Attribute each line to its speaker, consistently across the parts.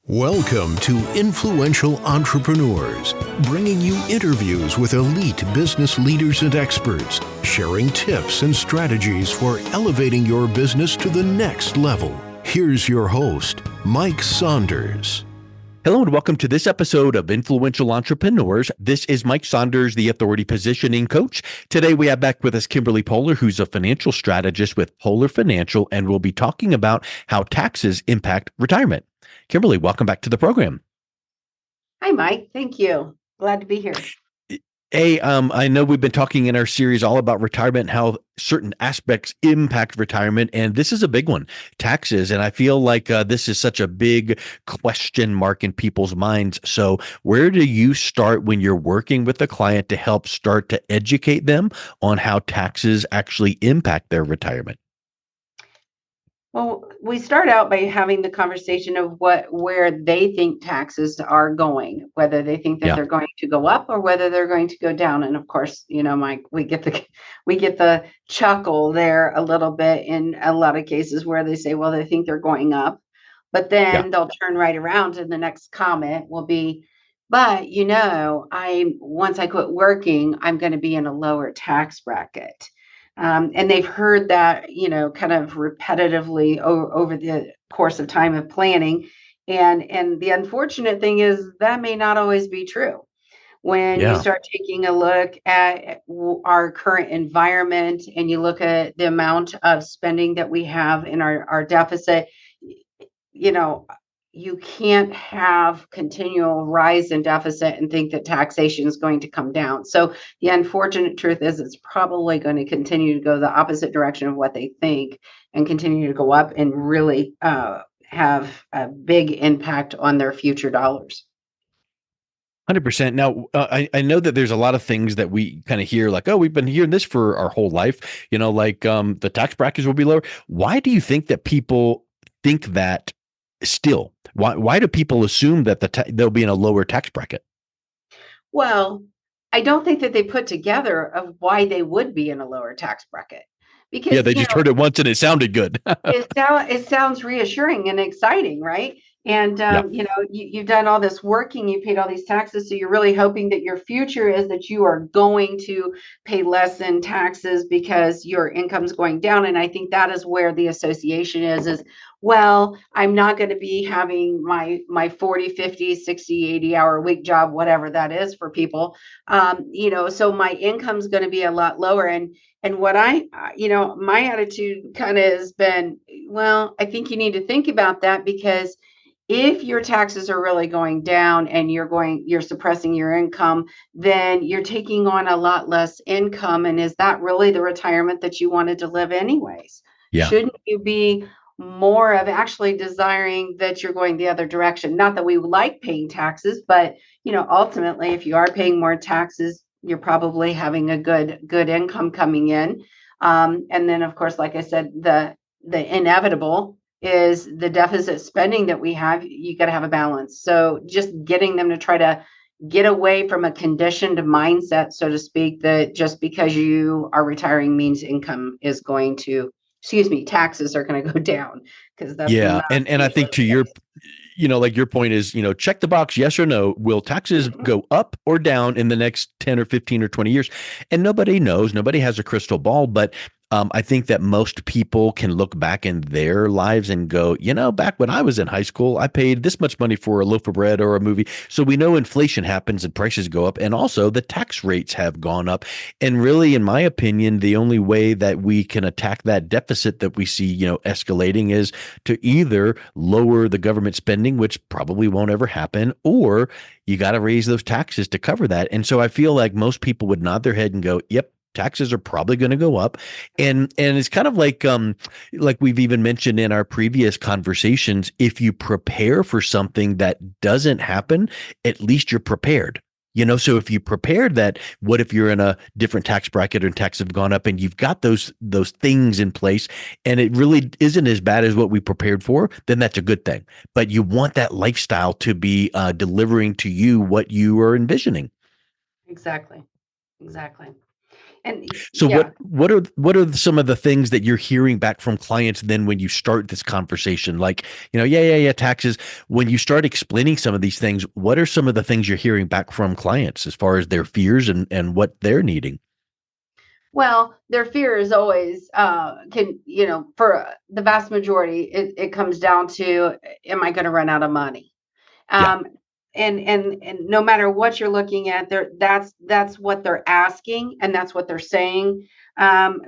Speaker 1: Welcome to Influential Entrepreneurs, bringing you interviews with elite business leaders and experts, sharing tips and strategies for elevating your business to the next level. Here's your host, Mike Saunders.
Speaker 2: Hello and welcome to this episode of Influential Entrepreneurs. This is Mike Saunders, the Authority Positioning Coach. Today we have back with us Kimberly Pohler, who's a financial strategist with Pohler Financial, and we'll be talking about how taxes impact retirement. Kimberly, welcome back to the program.
Speaker 3: Hi, Mike. Thank you. Glad to be here.
Speaker 2: Hey, I know we've been talking in our series all about retirement and how certain aspects impact retirement, and this is a big one, taxes. And I feel like this is such a big question mark in people's minds. So where do you start when you're working with a client to help start to educate them on how taxes actually impact their retirement?
Speaker 3: Well, we start out by having the conversation of where they think taxes are going, whether they think that
Speaker 2: Yeah.
Speaker 3: they're going to go up or whether they're going to go down. And of course, Mike, we get the chuckle there a little bit in a lot of cases where they say, well, they think they're going up, but
Speaker 2: Yeah.
Speaker 3: then they'll turn right around and the next comment will be, but once I quit working, I'm going to be in a lower tax bracket. And they've heard that, kind of repetitively over the course of time of planning. And the unfortunate thing is that may not always be true. When you
Speaker 2: Yeah.
Speaker 3: start taking a look at our current environment and you look at the amount of spending that we have in our deficit, you know, you can't have continual rise in deficit and think that taxation is going to come down. So the unfortunate truth is it's probably going to continue to go the opposite direction of what they think and continue to go up and really have a big impact on their future dollars.
Speaker 2: 100%. Now, I know that there's a lot of things that we kind of hear like, oh, we've been hearing this for our whole life, the tax brackets will be lower. Why do you think that people think that still? Why do people assume that they'll be in a lower tax bracket?
Speaker 3: Well, I don't think that they put together of why they would be in a lower tax bracket
Speaker 2: Yeah,
Speaker 3: because,
Speaker 2: they just heard it once and it sounded good.
Speaker 3: it sounds reassuring and exciting, right? And
Speaker 2: Yeah.
Speaker 3: you've done all this working, you paid all these taxes, so you're really hoping that your future is that you are going to pay less in taxes because your income's going down. And I think that is where the association is well, I'm not going to be having my 40, 50, 60, 80 hour a week job, whatever that is for people. So my income's going to be a lot lower. And what my attitude kind of has been, well, I think you need to think about that because if your taxes are really going down and you're suppressing your income, then you're taking on a lot less income. And is that really the retirement that you wanted to live anyways?
Speaker 2: Yeah.
Speaker 3: Shouldn't you be more of actually desiring that you're going the other direction? Not that we like paying taxes, but ultimately, if you are paying more taxes, you're probably having a good income coming in. And then, of course, like I said, the inevitable is the deficit spending that we have. You got to have a balance. So just getting them to try to get away from a conditioned mindset, so to speak, that just because you are retiring means taxes are going to go down, because that's
Speaker 2: Yeah.
Speaker 3: not
Speaker 2: And I
Speaker 3: usually
Speaker 2: think to
Speaker 3: the
Speaker 2: your,
Speaker 3: case.
Speaker 2: like your point is, check the box, yes or no. Will taxes go up or down in the next 10 or 15 or 20 years? And nobody knows, nobody has a crystal ball, but I think that most people can look back in their lives and go, back when I was in high school, I paid this much money for a loaf of bread or a movie. So we know inflation happens and prices go up, and also the tax rates have gone up. And really, in my opinion, the only way that we can attack that deficit that we see, escalating is to either lower the government spending, which probably won't ever happen, or you got to raise those taxes to cover that. And so I feel like most people would nod their head and go, yep, taxes are probably going to go up. And it's kind of like we've even mentioned in our previous conversations, if you prepare for something that doesn't happen, at least you're prepared. So if you prepared that, what if you're in a different tax bracket and taxes have gone up and you've got those things in place and it really isn't as bad as what we prepared for, then that's a good thing. But you want that lifestyle to be delivering to you what you are envisioning.
Speaker 3: Exactly. And
Speaker 2: So
Speaker 3: yeah.
Speaker 2: what are some of the things that you're hearing back from clients then when you start this conversation? Like, yeah, taxes. When you start explaining some of these things, what are some of the things you're hearing back from clients as far as their fears and what they're needing?
Speaker 3: Well, their fear is always for the vast majority, it comes down to, am I going to run out of money?
Speaker 2: Yeah.
Speaker 3: Um, and no matter what you're looking at, that's what they're asking, and that's what they're saying. Um,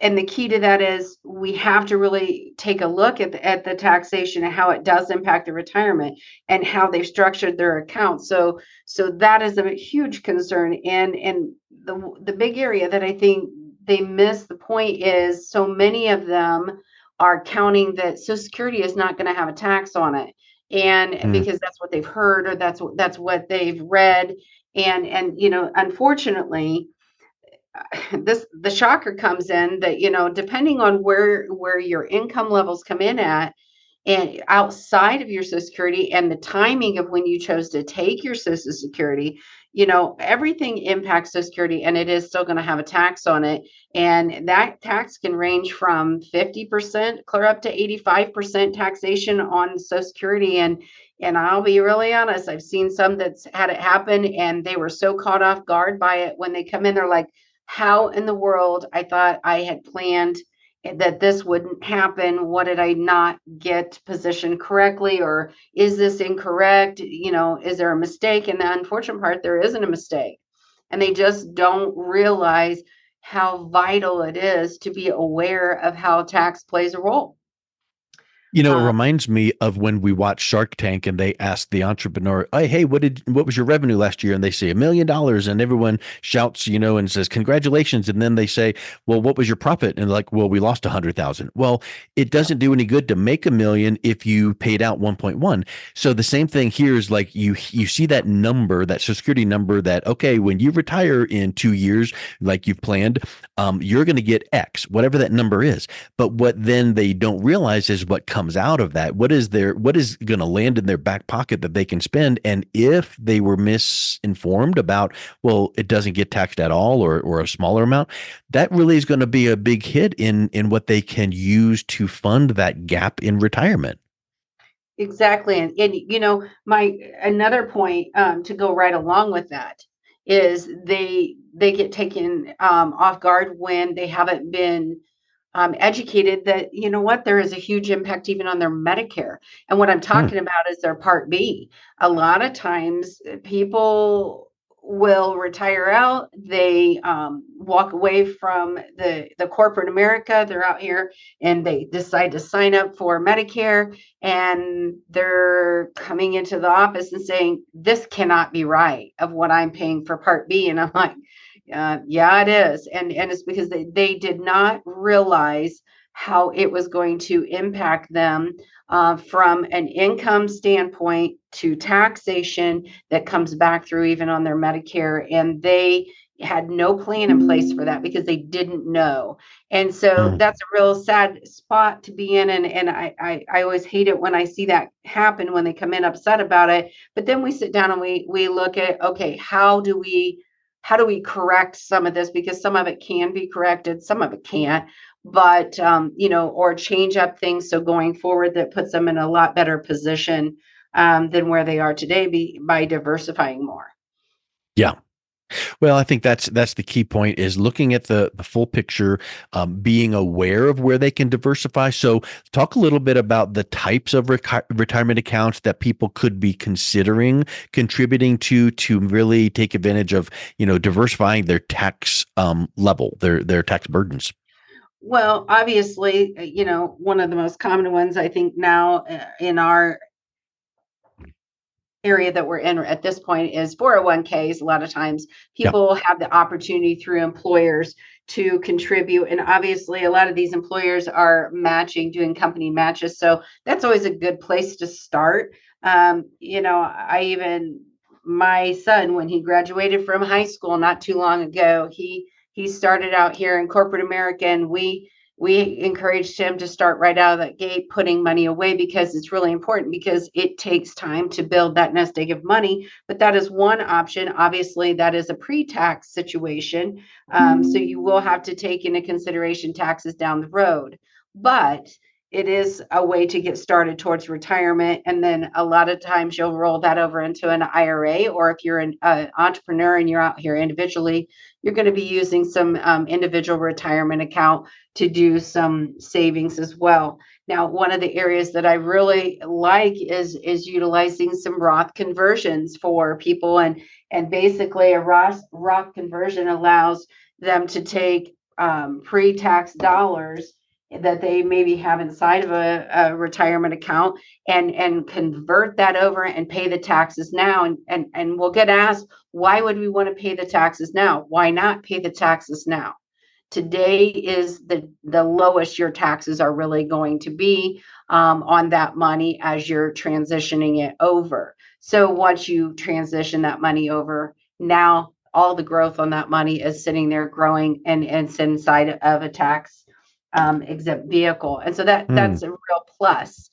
Speaker 3: and the key to that is we have to really take a look at the taxation and how it does impact the retirement and how they've structured their account. So that is a huge concern. And the big area that I think they miss the point is so many of them are counting that Social Security is not going to have a tax on it, and
Speaker 2: Mm.
Speaker 3: because that's what they've heard, or that's what they've read. And unfortunately, the shocker comes in that, depending on where your income levels come in at, and outside of your Social Security, and the timing of when you chose to take your Social Security, everything impacts Social Security, and it is still going to have a tax on it. And that tax can range from 50% clear up to 85% taxation on Social Security. And I'll be really honest, I've seen some that's had it happen, and they were so caught off guard by it when they come in. They're like, how in the world, I thought I had planned that this wouldn't happen. What did I not get positioned correctly? Or is this incorrect? Is there a mistake? And the unfortunate part, there isn't a mistake. And they just don't realize how vital it is to be aware of how tax plays a role.
Speaker 2: It
Speaker 3: Uh,
Speaker 2: reminds me of when we watched Shark Tank and they asked the entrepreneur, hey, what was your revenue last year? And they say $1 million, and everyone shouts, and says, congratulations. And then they say, well, what was your profit? And like, well, we lost 100,000. Well, it
Speaker 3: yeah.
Speaker 2: doesn't do any good to make 1 million if you paid out 1.1. So the same thing here is like you see that number, that Social Security number that, okay, when you retire in 2 years, like you've planned, you're going to get X, whatever that number is. But what then they don't realize is what comes out of that. What is going to land in their back pocket that they can spend? And if they were misinformed about, well, it doesn't get taxed at all, or a smaller amount, that really is going to be a big hit in what they can use to fund that gap in retirement.
Speaker 3: Exactly. And my another point, to go right along with that, is they get taken off guard when they haven't been educated that, what, there is a huge impact even on their Medicare. And what I'm
Speaker 2: Hmm.
Speaker 3: talking about is their Part B. A lot of times people will retire out, they walk away from the corporate America, they're out here, and they decide to sign up for Medicare, and they're coming into the office and saying, this cannot be right of what I'm paying for Part B. And I'm like, yeah, it is. And it's because they did not realize how it was going to impact them, from an income standpoint to taxation that comes back through even on their Medicare. And they had no plan in place for that because they didn't know. And so
Speaker 2: Hmm.
Speaker 3: that's a real sad spot to be in. And I always hate it when I see that happen, when they come in upset about it. But then we sit down and we look at, okay, how do we correct some of this, because some of it can be corrected, some of it can't. But or change up things so going forward that puts them in a lot better position, than where they are today, by diversifying more.
Speaker 2: Yeah. Well, I think that's the key point is looking at the full picture, being aware of where they can diversify. So, talk a little bit about the types of retirement accounts that people could be considering contributing to really take advantage of, diversifying their tax level, their tax burdens.
Speaker 3: Well, obviously, one of the most common ones I think now, in our area that we're in at this point, is 401ks. A lot of times
Speaker 2: Yeah.
Speaker 3: people have the opportunity through employers to contribute. And obviously, a lot of these employers are matching, doing company matches. So that's always a good place to start. My son, when he graduated from high school not too long ago, he started out here in corporate America, and we encouraged him to start right out of that gate putting money away, because it's really important, because it takes time to build that nest egg of money. But that is one option. Obviously, that is a pre-tax situation. So you will have to take into consideration taxes down the road. But it is a way to get started towards retirement. And then a lot of times you'll roll that over into an IRA, or if you're an entrepreneur and you're out here individually, you're going to be using some individual retirement account to do some savings as well. Now, one of the areas that I really like is utilizing some Roth conversions for people, and basically a Roth conversion allows them to take pre-tax dollars that they maybe have inside of a retirement account, and convert that over and pay the taxes now. And we'll get asked, why would we want to pay the taxes now? Why not pay the taxes now? Today is the lowest your taxes are really going to be on that money as you're transitioning it over. So once you transition that money over, now all the growth on that money is sitting there growing, and it's inside of a tax exempt vehicle. And so that's a real plus.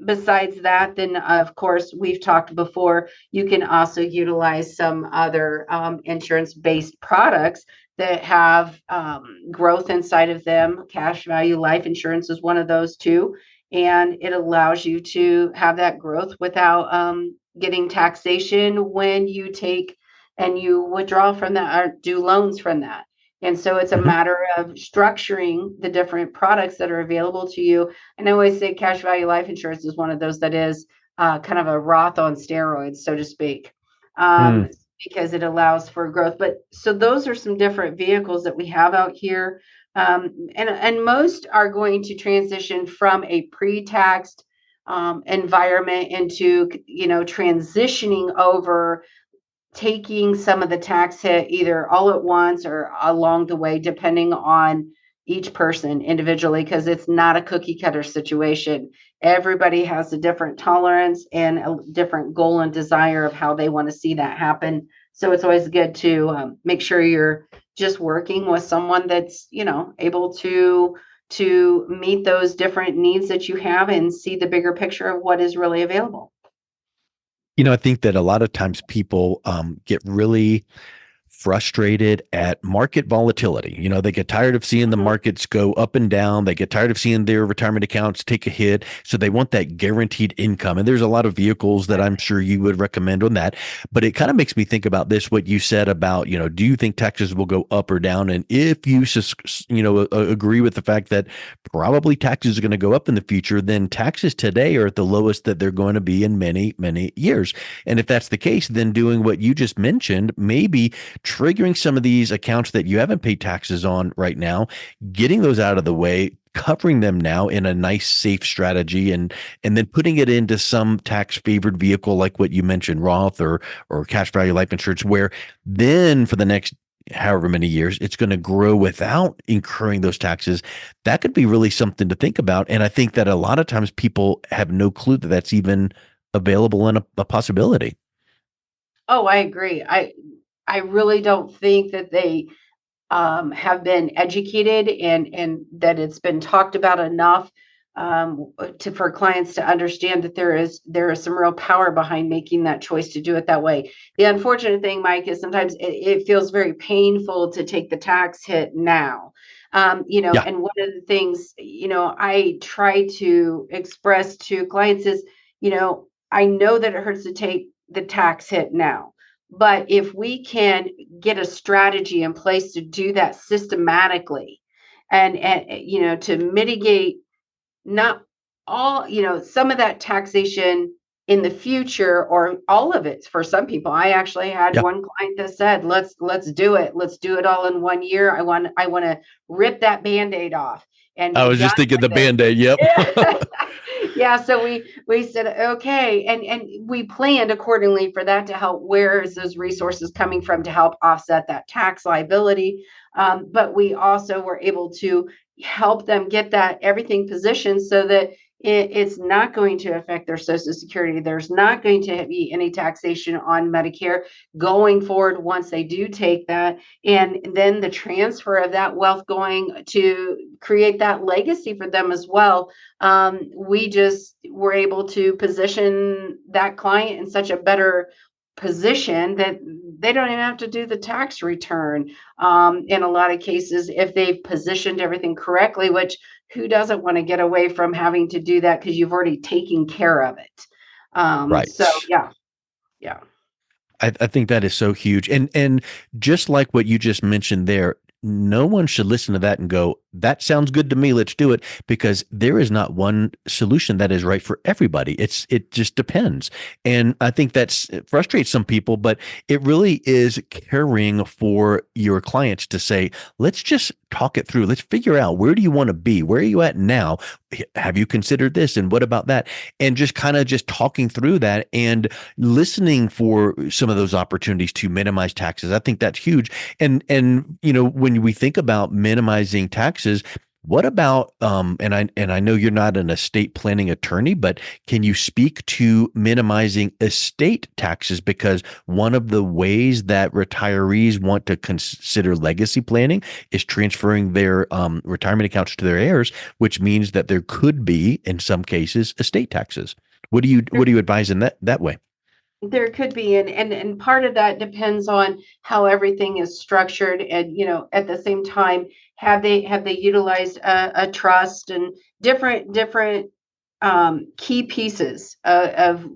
Speaker 3: Besides that, then of course, we've talked before, you can also utilize some other insurance-based products that have growth inside of them. Cash value life insurance is one of those too. And it allows you to have that growth without getting taxation when you take and you withdraw from that or do loans from that. And so it's a matter of structuring the different products that are available to you. And I always say cash value life insurance is one of those that is kind of a Roth on steroids, so to speak. Because it allows for growth. But so those are some different vehicles that we have out here. And most are going to transition from a pre-taxed environment into, transitioning over, taking some of the tax hit either all at once or along the way, depending on each person individually, because it's not a cookie cutter situation. Everybody has a different tolerance and a different goal and desire of how they want to see that happen. So it's always good to make sure you're just working with someone that's, able to meet those different needs that you have and see the bigger picture of what is really available.
Speaker 2: I think that a lot of times people get really frustrated at market volatility. They get tired of seeing the markets go up and down. They get tired of seeing their retirement accounts take a hit. So they want that guaranteed income. And there's a lot of vehicles that I'm sure you would recommend on that. But it kind of makes me think about this, what you said about, do you think taxes will go up or down? And if you, agree with the fact that probably taxes are going to go up in the future, then taxes today are at the lowest that they're going to be in many, many years. And if that's the case, then doing what you just mentioned, maybe triggering some of these accounts that you haven't paid taxes on right now, getting those out of the way, covering them now in a nice, safe strategy, and then putting it into some tax favored vehicle like what you mentioned, Roth or cash value life insurance, where then for the next however many years, it's going to grow without incurring those taxes. That could be really something to think about. And I think that a lot of times people have no clue that that's even available and a possibility.
Speaker 3: Oh, I agree. I really don't think that they have been educated, and that it's been talked about enough for clients to understand that there is some real power behind making that choice to do it that way. The unfortunate thing, Mike, is sometimes it feels very painful to take the tax hit now.
Speaker 2: Yeah.
Speaker 3: And one of the things, I try to express to clients is, I know that it hurts to take the tax hit now. But if we can get a strategy in place to do that systematically, and to mitigate not all, some of that taxation in the future, or all of it for some people. I actually had
Speaker 2: Yeah.
Speaker 3: one client that said, let's do it. Let's do it all in 1 year. I want to rip that Band-Aid off and
Speaker 2: I
Speaker 3: be
Speaker 2: was
Speaker 3: done
Speaker 2: just thinking the
Speaker 3: with it.
Speaker 2: Band-Aid. Yep.
Speaker 3: Yeah, so we said okay, and we planned accordingly for that to help. Where is those resources coming from to help offset that tax liability? But we also were able to help them get that everything positioned so that it's not going to affect their Social Security. There's not going to be any taxation on Medicare going forward once they do take that. And then the transfer of that wealth going to create that legacy for them as well. We just were able to position that client in such a better position that they don't even have to do the tax return in a lot of cases if they've positioned everything correctly, which who doesn't want to get away from having to do that because you've already taken care of it. So
Speaker 2: Right.
Speaker 3: yeah.
Speaker 2: I think that is so huge. And just like what you just mentioned there, no one should listen to that and go, that sounds good to me. Let's do it. Because there is not one solution that is right for everybody. It just depends. And I think it frustrates some people, but it really is caring for your clients to say, let's just talk it through. Let's figure out, where do you want to be? Where are you at now? Have you considered this? And what about that? And just kind of just talking through that and listening for some of those opportunities to minimize taxes. I think that's huge. And when we think about minimizing taxes, what about and I know you're not an estate planning attorney, but can you speak to minimizing estate taxes? Because one of the ways that retirees want to consider legacy planning is transferring their retirement accounts to their heirs, which means that there could be, in some cases, estate taxes. What do you advise in that way?
Speaker 3: There could be, and part of that depends on how everything is structured, and at the same time, have they utilized a trust and different key pieces of,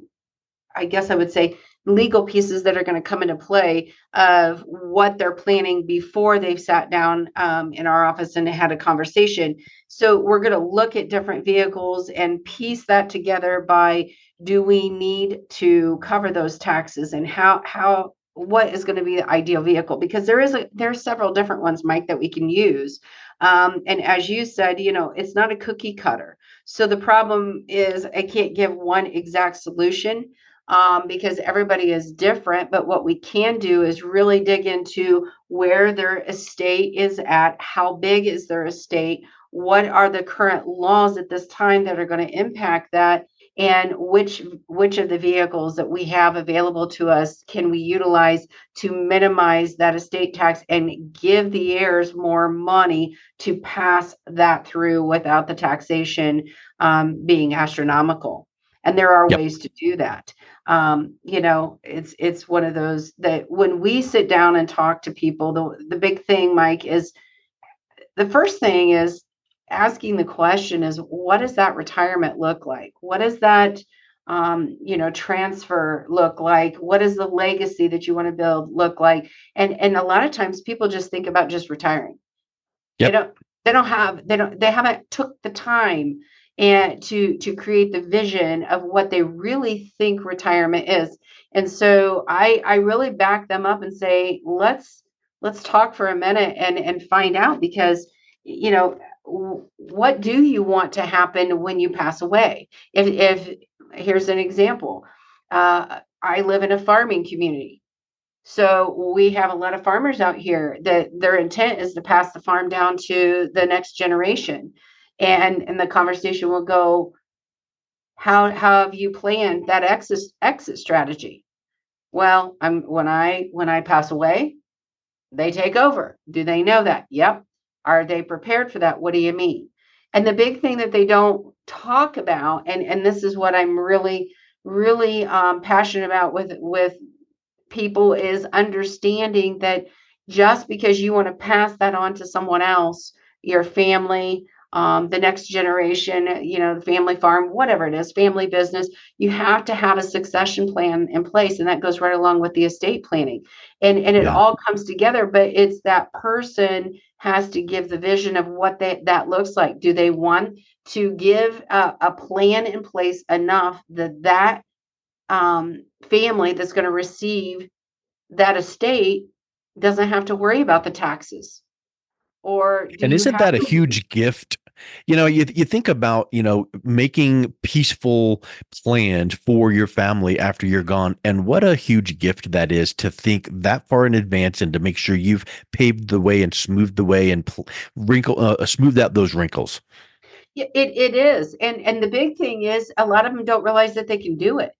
Speaker 3: I guess I would say, legal pieces that are going to come into play of what they're planning before they've sat down in our office and had a conversation. So we're going to look at different vehicles and piece that together by, do we need to cover those taxes, and what is going to be the ideal vehicle? Because there's several different ones, Mike, that we can use. And as you said, it's not a cookie cutter. So the problem is, I can't give one exact solution because everybody is different. But what we can do is really dig into where their estate is at, how big is their estate, what are the current laws at this time that are going to impact that, and which of the vehicles that we have available to us can we utilize to minimize that estate tax and give the heirs more money to pass that through without the taxation being astronomical. And there are
Speaker 2: Yep.
Speaker 3: ways to do that. It's one of those that when we sit down and talk to people, the big thing, Mike, is the first thing is asking the question is, what does that retirement look like? What does that transfer look like? What does the legacy that you want to build look like? And a lot of times people just think about just retiring. They
Speaker 2: Yep.
Speaker 3: don't they haven't took the time and to create the vision of what they really think retirement is. And so I really back them up and say, let's talk for a minute and find out, because what do you want to happen when you pass away? If here's an example. I live in a farming community. So we have a lot of farmers out here that their intent is to pass the farm down to the next generation. And the conversation will go, how have you planned that exit strategy? Well, when I pass away, they take over. Do they know that? Yep. Are they prepared for that? What do you mean? And the big thing that they don't talk about, and this is what I'm really, really passionate about with people, is understanding that just because you want to pass that on to someone else, your family, the next generation, the family farm, whatever it is, family business, you have to have a succession plan in place. And that goes right along with the estate planning. And it
Speaker 2: Yeah.
Speaker 3: all comes together, but it's that person has to give the vision of what that looks like. Do they want to give a plan in place enough that family that's going to receive that estate doesn't have to worry about the taxes? Or do
Speaker 2: And
Speaker 3: you
Speaker 2: isn't
Speaker 3: have
Speaker 2: that a
Speaker 3: to?
Speaker 2: huge gift? You think about, making peaceful plans for your family after you're gone, and what a huge gift that is to think that far in advance and to make sure you've paved the way and smoothed the way and smoothed out those wrinkles.
Speaker 3: It is. And the big thing is a lot of them don't realize that they can do it.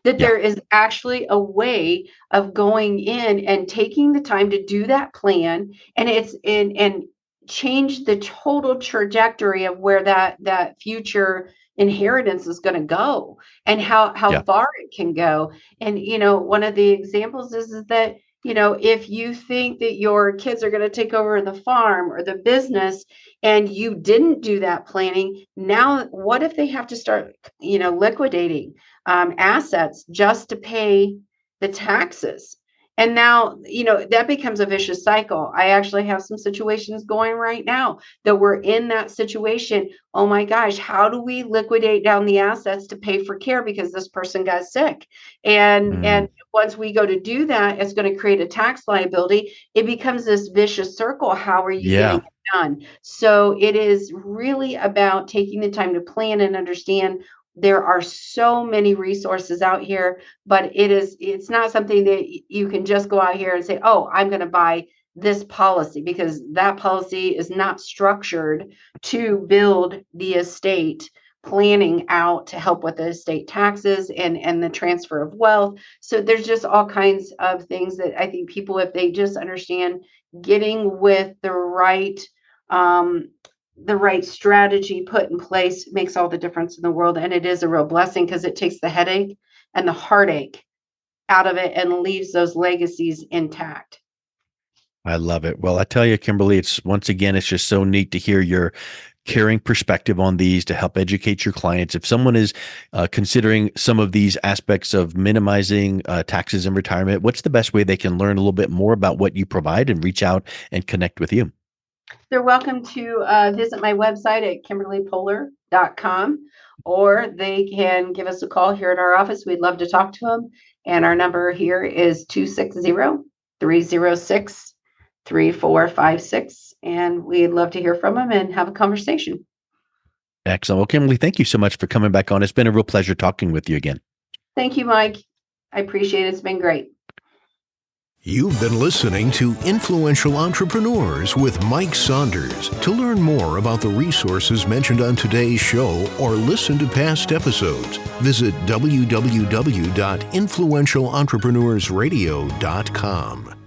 Speaker 3: That
Speaker 2: Yeah.
Speaker 3: there is actually a way of going in and taking the time to do that plan, and it's in and change the total trajectory of where that future inheritance is going to go, and how
Speaker 2: Yeah.
Speaker 3: far it can go. And one of the examples is that if you think that your kids are going to take over the farm or the business and you didn't do that planning, now what if they have to start liquidating assets just to pay the taxes? And now, that becomes a vicious cycle. I actually have some situations going right now that we're in that situation. Oh my gosh, how do we liquidate down the assets to pay for care because this person got sick? And
Speaker 2: Mm,
Speaker 3: once we go to do that, it's going to create a tax liability. It becomes this vicious circle. How are you getting
Speaker 2: yeah.
Speaker 3: it done? So it is really about taking the time to plan and understand there are so many resources out here, but it's not something that you can just go out here and say, oh, I'm going to buy this policy, because that policy is not structured to build the estate planning out to help with the estate taxes and the transfer of wealth. So there's just all kinds of things that I think people, if they just understand getting with um, the right strategy put in place, makes all the difference in the world. And it is a real blessing because it takes the headache and the heartache out of it and leaves those legacies intact.
Speaker 2: I love it. Well, I tell you, Kimberly, it's just so neat to hear your caring perspective on these to help educate your clients. If someone is considering some of these aspects of minimizing taxes in retirement, what's the best way they can learn a little bit more about what you provide and reach out and connect with you?
Speaker 3: They're welcome to visit my website at kimberlypohler.com, or they can give us a call here at our office. We'd love to talk to them. And our number here is 260-306-3456. And we'd love to hear from them and have a conversation.
Speaker 2: Excellent. Well, Kimberly, thank you so much for coming back on. It's been a real pleasure talking with you again.
Speaker 3: Thank you, Mike. I appreciate it. It's been great.
Speaker 1: You've been listening to Influential Entrepreneurs with Mike Saunders. To learn more about the resources mentioned on today's show or listen to past episodes, visit www.influentialentrepreneurssradio.com.